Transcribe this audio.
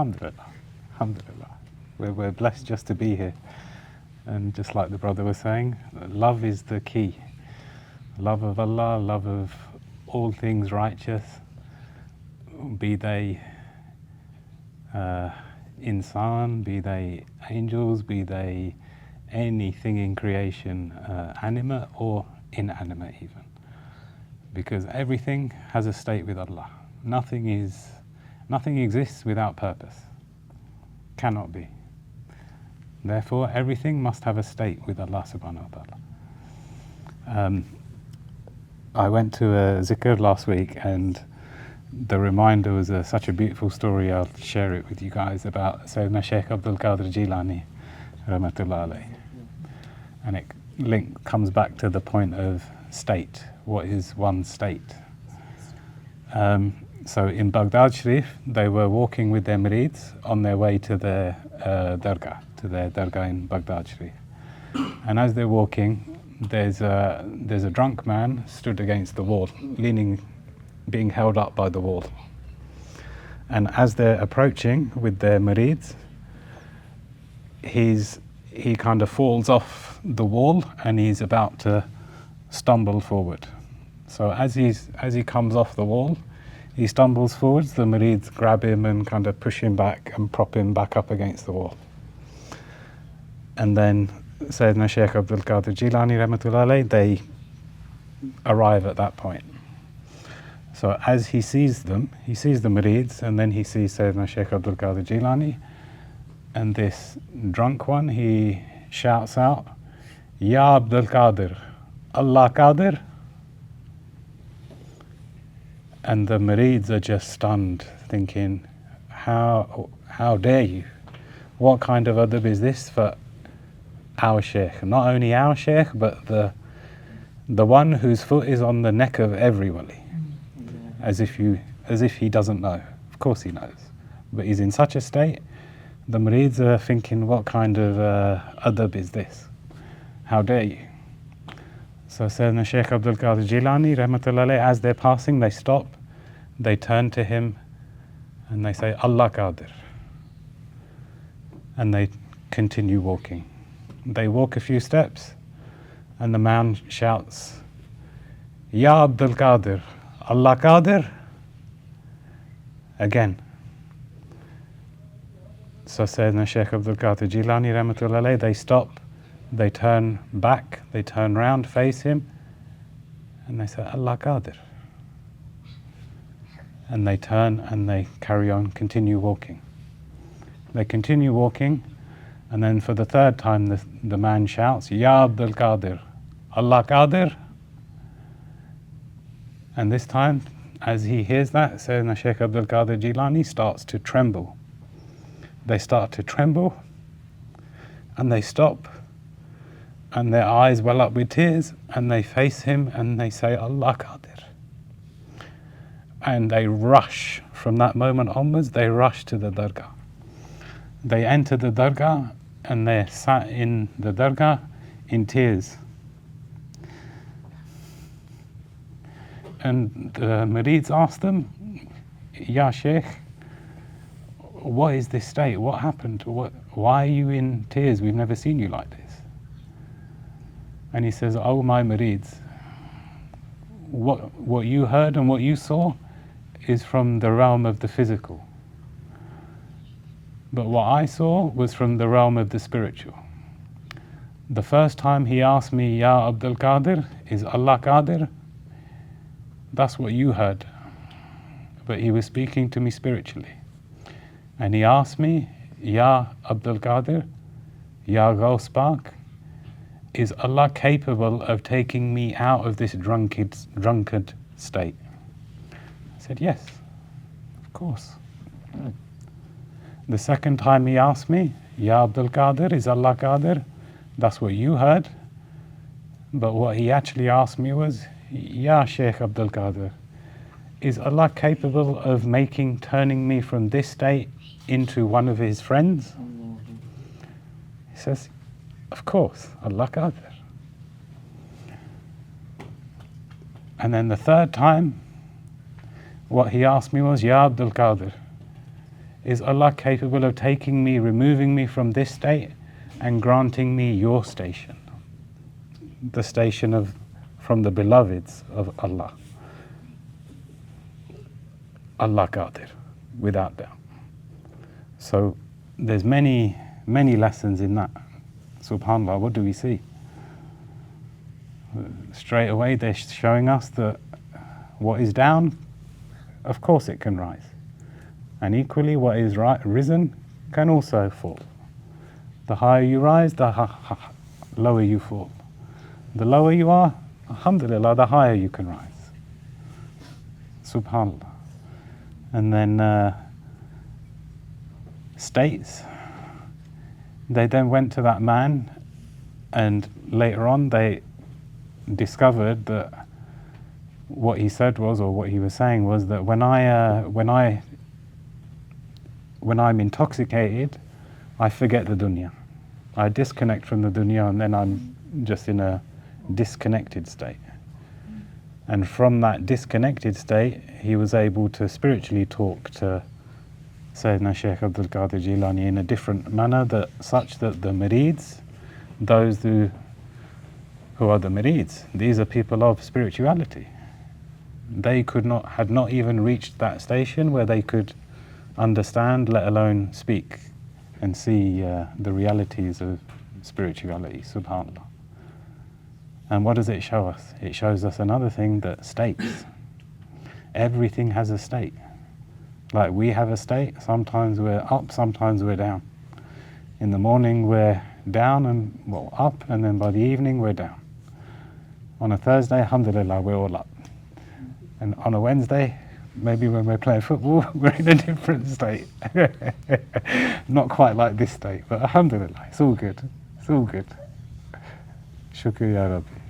Alhamdulillah. Alhamdulillah. We're blessed just to be here. And just like the brother was saying, love is the key. Love of Allah, love of all things righteous, be they insan, be they angels, be they anything in creation, animate or inanimate even. Because everything has a state with Allah. Nothing exists without purpose. Cannot be. Therefore, everything must have a state with Allah subhanahu wa ta'ala. I went to a zikr last week, and the reminder was such a beautiful story. I'll share it with you guys about Sayyidina Shaykh Abdul Jilani, rahmatullah alayh. And it comes back to the point of state. What is one state? So in Baghdad Sharif, they were walking with their murids on their way to their dargah in Baghdad Sharif. And as they're walking, there's a drunk man stood against the wall, being held up by the wall. And as they're approaching with their murids, he kind of falls off the wall and he's about to stumble forward. So as he comes off the wall, he stumbles forwards, the murids grab him and kind of push him back and prop him back up against the wall. And then Sayyidina Shaykh Abdul Jilani rahmatullah alayh, they arrive at that point. So as he sees the murids, and then he sees Sayyidina Shaykh Abdul Jilani, and this drunk one, he shouts out, Ya Abdul Qadir, Allah Qadir. And the murids are just stunned, thinking, how dare you? What kind of adab is this for our Shaykh? Not only our Shaykh, but the one whose foot is on the neck of everybody. As if he doesn't know. Of course he knows. But he's in such a state, the murids are thinking, what kind of adab is this? How dare you? So Sayyidina Shaykh Abdul Jilani, rahmatullah alayh, as they're passing, they stop, they turn to him, and they say, Allah Qadir. And they continue walking. They walk a few steps, and the man shouts, Ya Abdul Qadir, Allah Qadir. Again. So Sayyidina Shaykh Abdul Jilani, rahmatullah alayh, they stop, they turn back, they turn round, face him, and they say, Allah Qadir. And they turn and they carry on, continue walking. They continue walking, and then for the third time the man shouts, Ya Abdul Qadir, Allah Qadir. And this time, as he hears that, Sayyidina Shaykh Abdul Jilani starts to tremble. They start to tremble, and they stop, and their eyes well up with tears, and they face him and they say, Allah Qadir. And they rush, from that moment onwards, they rush to the dargah. They enter the dargah, and they're sat in the dargah in tears. And the murids ask them, Ya Shaykh, what is this state? What happened? Why are you in tears? We've never seen you like this. And he says, oh my murids, what you heard and what you saw is from the realm of the physical. But what I saw was from the realm of the spiritual. The first time he asked me, Ya Abdul Qadir, is Allah Qadir? That's what you heard. But he was speaking to me spiritually. And he asked me, Ya Abdul Qadir, Ya Ghaus Pak, is Allah capable of taking me out of this drunkard state? I said, yes, of course. The second time he asked me, Ya Abdul Qadir, is Allah Qadir? That's what you heard. But what he actually asked me was, Ya Shaykh Abdul Qadir, is Allah capable of turning me from this state into one of his friends? He says, of course, Allah Qadir. And then the third time, what he asked me was, Ya Abdul Qadir, Is Allah capable of taking me, removing me from this state and granting me your station? The station of from the beloveds of Allah. Allah Qadir, without doubt. So there's many lessons in that. SubhanAllah, what do we see? Straight away they're showing us that what is down, of course it can rise. And equally what is risen can also fall. The higher you rise, the lower you fall. The lower you are, alhamdulillah, the higher you can rise. SubhanAllah. And then states, they then went to that man, and later on they discovered that what he said was, or what he was saying was, that when I'm intoxicated, I forget the dunya. I disconnect from the dunya, and then I'm just in a disconnected state. And from that disconnected state, he was able to spiritually talk to Sayyidina Shaykh Abdul Qadir Jilani in a different manner, that such that the murids, those who are the murids, these are people of spirituality. They had not even reached that station where they could understand, let alone speak and see the realities of spirituality, subhanAllah. And what does it show us? It shows us another thing, that states. Everything has a state. Like we have a state, sometimes we're up, sometimes we're down. In the morning we're down and up, and then by the evening we're down. On a Thursday, alhamdulillah, we're all up. And on a Wednesday, maybe when we're playing football, we're in a different state. Not quite like this state, but alhamdulillah, it's all good. It's all good. Shukr ya Rabbi.